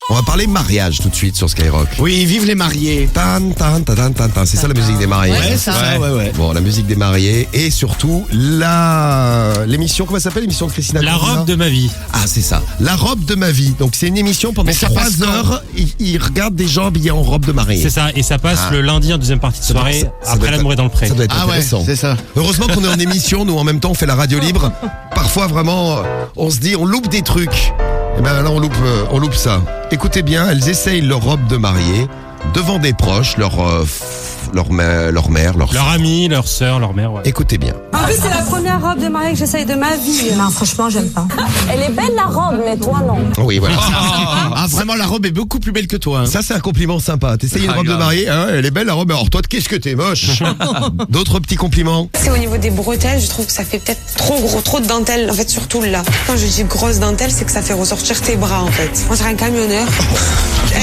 On va parler mariage tout de suite sur Skyrock. Oui, vive les mariés. Tan, tan, tan, tan, tan, tan. C'est ça la musique des mariés. Ouais, c'est ça, ouais. Bon, la musique des mariés et surtout l'émission, comment ça s'appelle, l'émission de Christina La Cordula robe de ma vie. Ah, c'est ça. La robe de ma vie. Donc c'est une émission pendant Mais ça 3 passe quand heures. Il regarde des gens habillés en robe de mariée. C'est ça, et ça passe le lundi en deuxième partie de Ça doit- soirée, ça doit après être- l'amour est dans le pré. Ça doit être Ah ouais, intéressant. c'est ça. Heureusement qu'on est en émission, nous en même temps on fait la radio libre. Parfois vraiment, on se dit on loupe des trucs. Et ben là on loupe ça. Écoutez bien, elles essayent leur robe de mariée devant des proches, leur mère, leur Leur ami, leur sœur, leur mère, ouais. Écoutez bien. En plus, c'est la première robe de mariée que j'essaye de ma vie. Non, franchement, j'aime pas. Elle est belle la robe, mais toi non. Oui, voilà. Ah, vraiment, la robe est beaucoup plus belle que toi. Hein. Ça c'est un compliment sympa. T'essayes une Ah, robe de grave. mariée, hein, elle est belle la robe. Alors toi, qu'est-ce que t'es moche. D'autres petits compliments. C'est au niveau des bretelles, je trouve que ça fait peut-être trop de dentelle, en fait, surtout là. Quand je dis grosse dentelle, c'est que ça fait ressortir tes bras, en fait. On dirait un camionneur,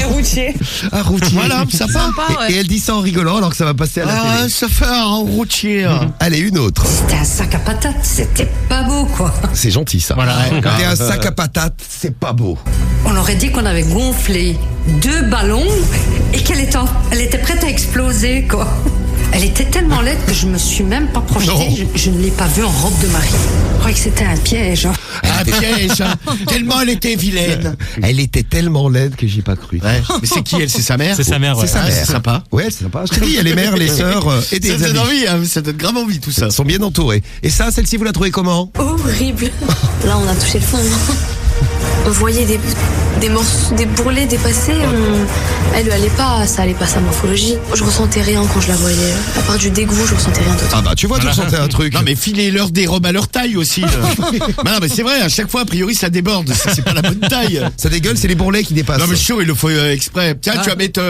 un routier. Un routier. Voilà, sympa. Et elle dit ça en rigolant alors que ça va passer à la Ah, télé. ça fait un routier. Allez, une autre. C'était un sac à patates, c'était pas beau, quoi. C'est gentil ça. Voilà. Quand t'es un sac à patates, c'est pas beau. On aurait dit qu'on avait gonflé 2 ballons et elle était prête à exploser, quoi. Elle était tellement laide que je me suis même pas Non. projetée. Je ne l'ai pas vue en robe de mariée. Je croyais que c'était un piège. Hein. Un piège. Hein. Tellement elle était vilaine. Elle était tellement laide que j'y ai pas cru. Ouais. Mais c'est qui elle? C'est sa mère? C'est sa mère, ouais. C'est sa Ah, mère. c'est sympa. Ouais, c'est sympa. Je te dis, il y a les mères, les sœurs et des Ça donne amis. envie, hein. Ça donne grave envie tout ça. Ils sont bien entourés. Et ça, celle-ci, vous la trouvez comment? Horrible. Là, on a touché le fond. On voyait des morceaux, des bourrelets dépasser. Elle allait pas, ça allait pas sa morphologie. Je ressentais rien quand je la voyais. À part du dégoût, je ressentais rien d'autre. Ah bah, tu vois, tu ressentais un truc. Non mais filez-leur des robes à leur taille aussi. Bah non mais c'est vrai, à chaque fois a priori ça déborde, c'est pas la bonne taille. Ça dégueule, c'est les bourrelets qui dépassent. Non mais chaud, il le faut exprès. Tiens, tu vas mettre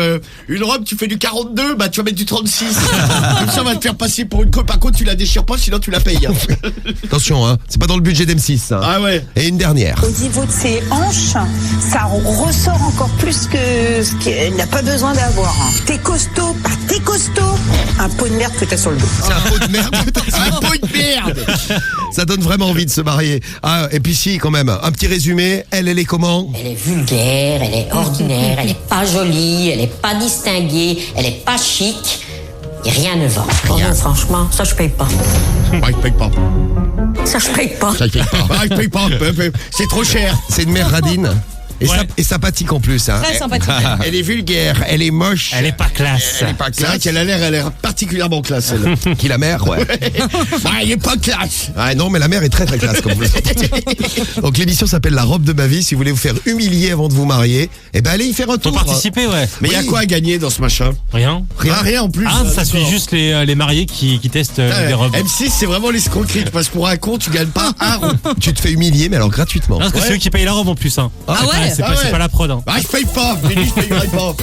une robe, tu fais du 42, bah tu vas mettre du 36. Comme ça on va te faire passer pour une co. Par contre tu la déchires pas, sinon tu la payes. Hein. Attention, hein, c'est pas dans le budget d'M6, ça. Ah ouais. Et une dernière. Au niveau de ses hanches, ça ressort encore plus que ce qu'elle n'a pas besoin d'avoir. T'es costaud, pas t'es costaud. Un pot de merde que t'as sur le dos. C'est un pot de merde. Un pot de merde. Ça donne vraiment envie de se marier. Ah, et puis si, quand même, un petit résumé. Elle est comment? Elle est vulgaire, elle est ordinaire, elle est pas jolie, elle est pas distinguée, elle est pas chic. Et rien ne va. Oh non, franchement, ça je paye pas. Bah je paye pas. Ça je paye pas. Ça fait pas. Bah je paye pas. C'est trop cher. C'est une mère radine. Et, Ouais. et sympathique en plus. Hein. Très sympathique. Elle est vulgaire, elle est moche. Elle est pas classe. Elle est pas C'est vrai classe. qu'elle a l'air particulièrement classe elle. Qui la mère, ouais. Bah elle est pas classe. Ah non, mais la mère est très très classe comme vous le dites. Donc l'émission s'appelle La robe de ma vie. Si vous voulez vous faire humilier avant de vous marier, eh ben allez y faire un Faut tour. participer, ouais. Mais il y a Oui. quoi à gagner dans ce machin? Rien. Rien en plus. Ah, ça d'accord. suit juste les mariés qui testent des robes. M6 c'est vraiment l'escroquerie. Tu passes pour un con, tu gagnes pas un rond. Tu te fais humilier, mais alors gratuitement. Non, parce que c'est eux qui payent la robe en plus. Hein. Ah C'est pas- ouais. C'est Ah pas, c'est ouais. pas la prod. Hein. Bah je paye pas. J'ai dit je payerai pas.